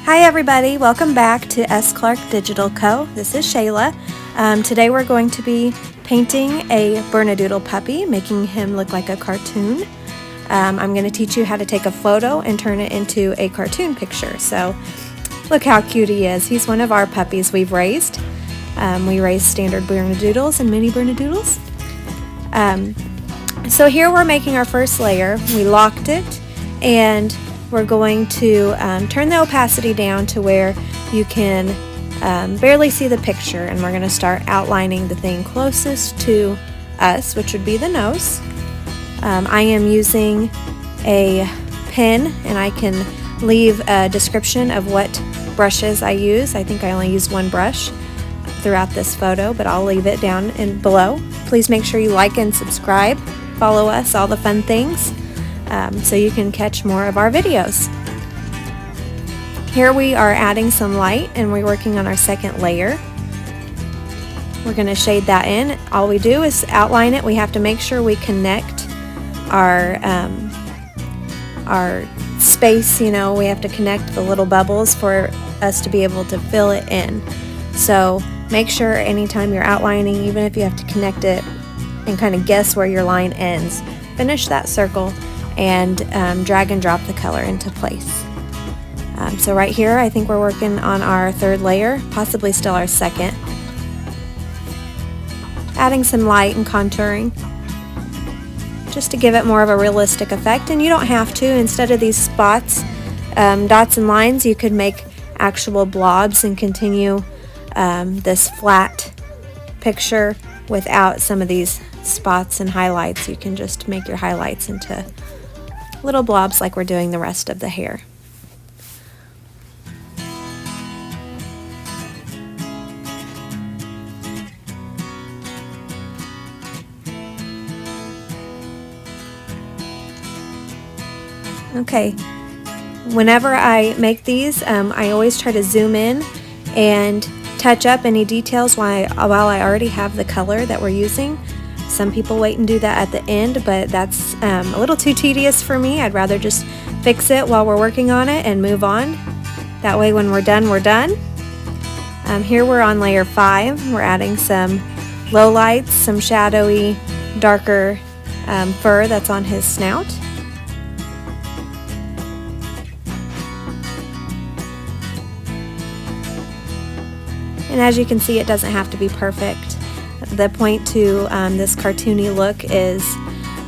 Hi everybody, welcome back to S.ClarkDigitalCo. This is Shala. Today we're going to be painting a Bernedoodle puppy, making him look like a cartoon. I'm going to teach you how to take a photo and turn it into a cartoon picture. So look how cute he is. He's one of our puppies we've raised. We raised Standard Bernedoodles and Mini Bernedoodles. So here we're making our first layer. We locked it and we're going to turn the opacity down to where you can barely see the picture, and we're going to start outlining the thing closest to us, which would be the nose. I am using a pen, and I can leave a description of what brushes I use. I think I only use one brush throughout this photo, but I'll leave it down below. Please make sure you like and subscribe, follow us, all the fun things. So you can catch more of our videos. Here we are adding some light and we're working on our second layer. We're going to shade that in. All we do is outline it. We have to make sure we connect our space, we have to connect the little bubbles for us to be able to fill it in. So make sure anytime you're outlining, even if you have to connect it and kind of guess where your line ends, finish that circle and drag and drop the color into place. So right here I think we're working on our third layer, possibly still our second. Adding some light and contouring just to give it more of a realistic effect, and you don't have to. Instead of these spots, dots and lines, you could make actual blobs and continue this flat picture without some of these spots and highlights. You can just make your highlights into little blobs like we're doing the rest of the hair. Okay, whenever I make these, I always try to zoom in and touch up any details while I already have the color that we're using. Some people wait and do that at the end, but that's a little too tedious for me. I'd rather just fix it while we're working on it and move on. That way when we're done, we're done. Here we're on layer 5. We're adding some low lights, some shadowy, darker fur that's on his snout. And as you can see, it doesn't have to be perfect. The point to this cartoony look is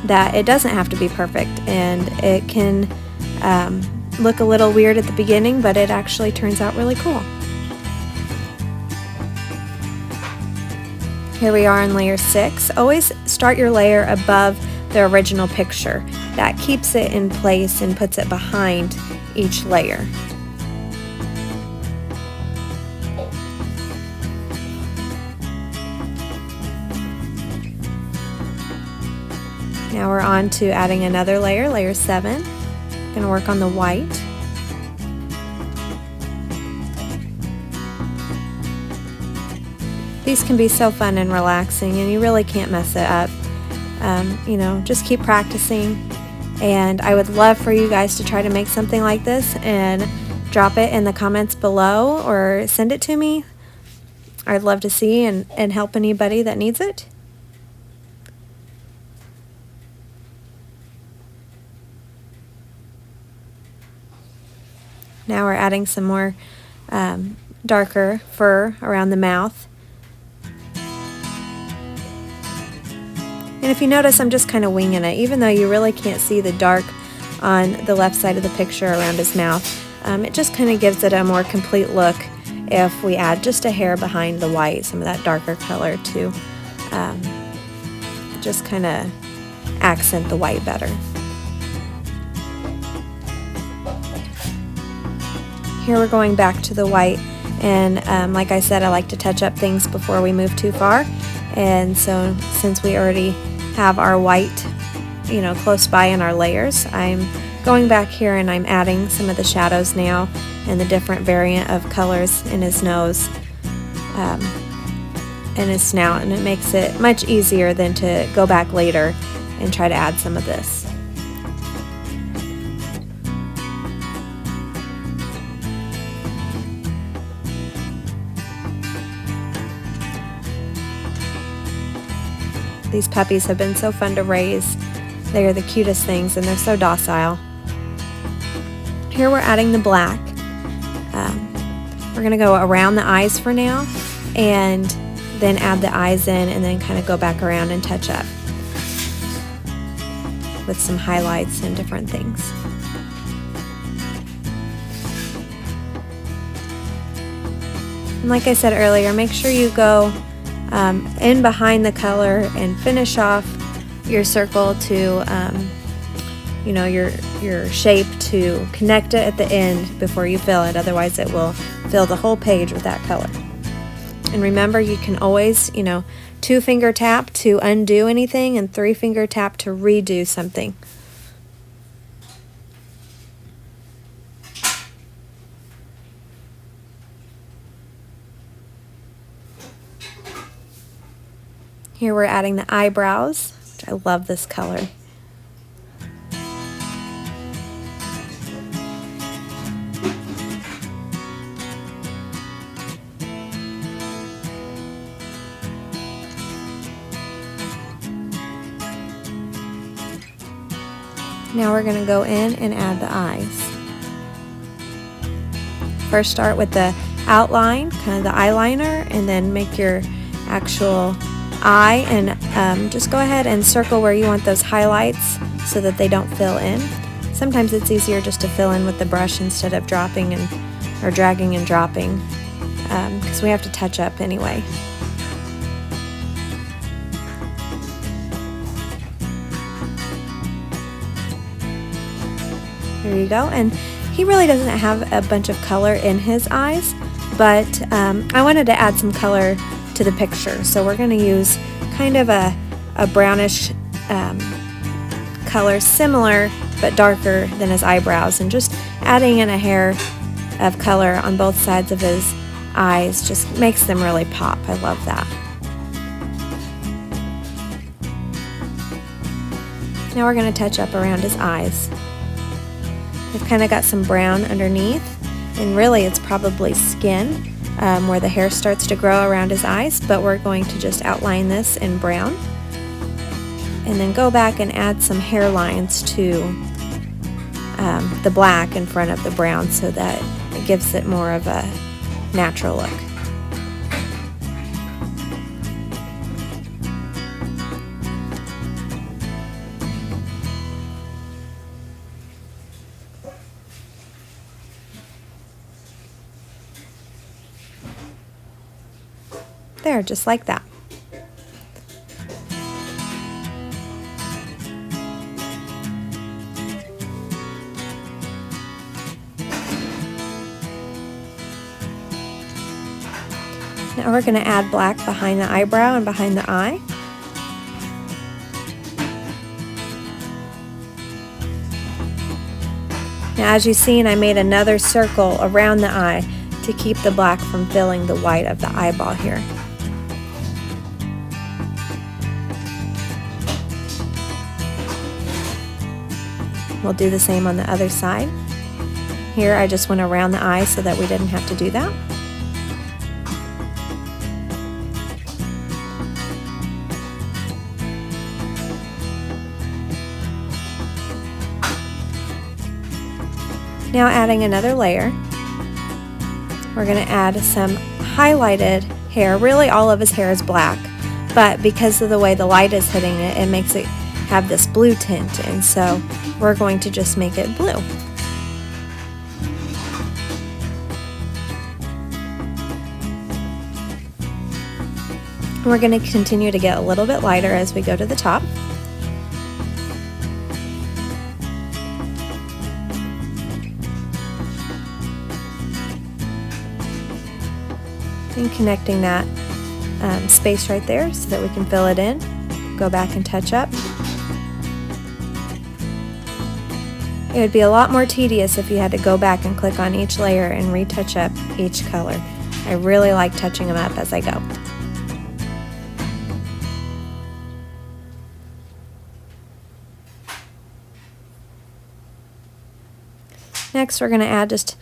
that it doesn't have to be perfect, and it can look a little weird at the beginning, but it actually turns out really cool. Here we are in layer 6. Always start your layer above the original picture. That keeps it in place and puts it behind each layer. Now we're on to adding another layer, layer 7. Going to work on the white. These can be so fun and relaxing, and you really can't mess it up. Just keep practicing, and I would love for you guys to try to make something like this and drop it in the comments below or send it to me. I'd love to see and help anybody that needs it. Now we're adding some more darker fur around the mouth. And if you notice, I'm just kind of winging it. Even though you really can't see the dark on the left side of the picture around his mouth, it just kind of gives it a more complete look if we add just a hair behind the white, some of that darker color to just kind of accent the white better. Here we're going back to the white, and like I said, I like to touch up things before we move too far, and so since we already have our white close by in our layers, I'm going back here and I'm adding some of the shadows now and the different variant of colors in his nose and his snout, and it makes it much easier than to go back later and try to add some of this. These puppies have been so fun to raise. They are the cutest things and they're so docile. Here we're adding the black. We're going to go around the eyes for now and then add the eyes in and then kind of go back around and touch up with some highlights and different things. And like I said earlier, make sure you go in behind the color and finish off your circle to you know, your shape, to connect it at the end before you fill it. Otherwise it will fill the whole page with that color. And remember, you can always, you know, 2-finger tap to undo anything and 3-finger tap to redo something. Here we're adding the eyebrows, which I love this color. Now we're going to go in and add the eyes. First start with the outline, kind of the eyeliner, and then make your actual eye, and just go ahead and circle where you want those highlights so that they don't fill in. Sometimes it's easier just to fill in with the brush instead of dropping or dragging and dropping, because we have to touch up anyway. There you go. And he really doesn't have a bunch of color in his eyes, but I wanted to add some color to the picture. So we're going to use kind of a brownish color, similar but darker than his eyebrows, and just adding in a hair of color on both sides of his eyes just makes them really pop. I love that. Now we're going to touch up around his eyes. We've kind of got some brown underneath, and really it's probably skin where the hair starts to grow around his eyes, but we're going to just outline this in brown and then go back and add some hairlines to the black in front of the brown so that it gives it more of a natural look. There, just like that. Now we're going to add black behind the eyebrow and behind the eye. Now as you've seen, I made another circle around the eye to keep the black from filling the white of the eyeball here. We'll do the same on the other side. Here I just went around the eye so that we didn't have to do that. Now adding another layer, we're going to add some highlighted hair. Really all of his hair is black, but because of the way the light is hitting it, it makes it have this blue tint, and so we're going to just make it blue. We're going to continue to get a little bit lighter as we go to the top. And connecting that space right there so that we can fill it in. Go back and touch up. It would be a lot more tedious if you had to go back and click on each layer and retouch up each color. I really like touching them up as I go. Next we're going to add just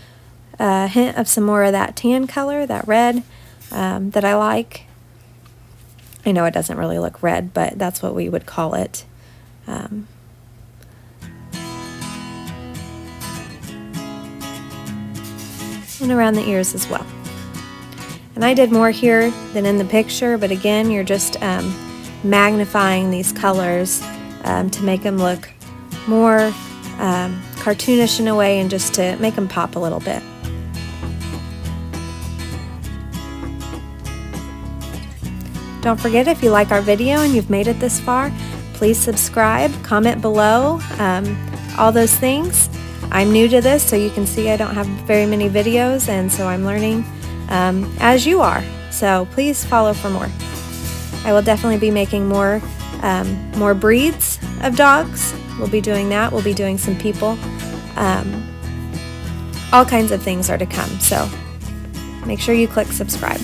a hint of some more of that tan color, that red that I like. I know it doesn't really look red, but that's what we would call it. And around the ears as well. And I did more here than in the picture, but again, you're just magnifying these colors to make them look more cartoonish in a way, and just to make them pop a little bit. Don't forget, if you like our video and you've made it this far, please subscribe, comment below, all those things. I'm new to this, so you can see I don't have very many videos, and so I'm learning as you are. So please follow for more. I will definitely be making more breeds of dogs. We'll be doing that. We'll be doing some people. All kinds of things are to come, so make sure you click subscribe.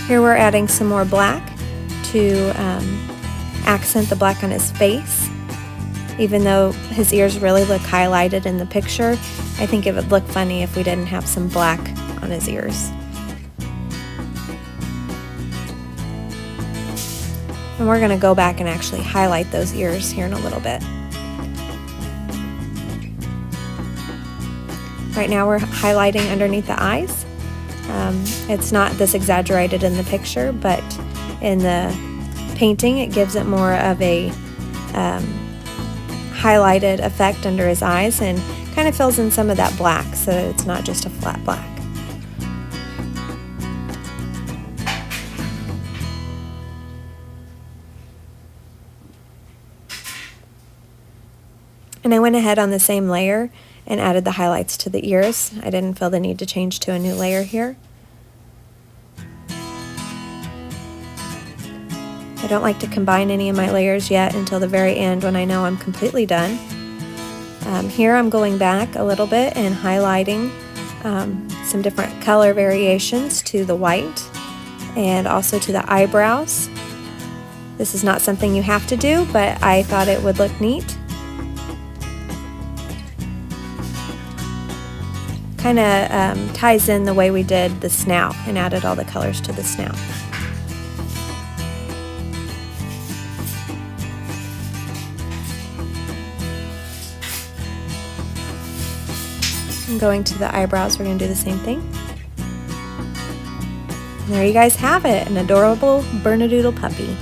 Here we're adding some more black to accent the black on his face. Even though his ears really look highlighted in the picture, I think it would look funny if we didn't have some black on his ears. And we're going to go back and actually highlight those ears here in a little bit. Right now we're highlighting underneath the eyes. It's not this exaggerated in the picture, but in the painting it gives it more of a highlighted effect under his eyes, and kind of fills in some of that black so that it's not just a flat black. And I went ahead on the same layer and added the highlights to the ears. I didn't feel the need to change to a new layer here. I don't like to combine any of my layers yet until the very end when I know I'm completely done. Here I'm going back a little bit and highlighting some different color variations to the white and also to the eyebrows. This is not something you have to do, but I thought it would look neat. Kind of ties in the way we did the snout and added all the colors to the snout. And going to the eyebrows, we're going to do the same thing. And there you guys have it, an adorable Bernedoodle puppy.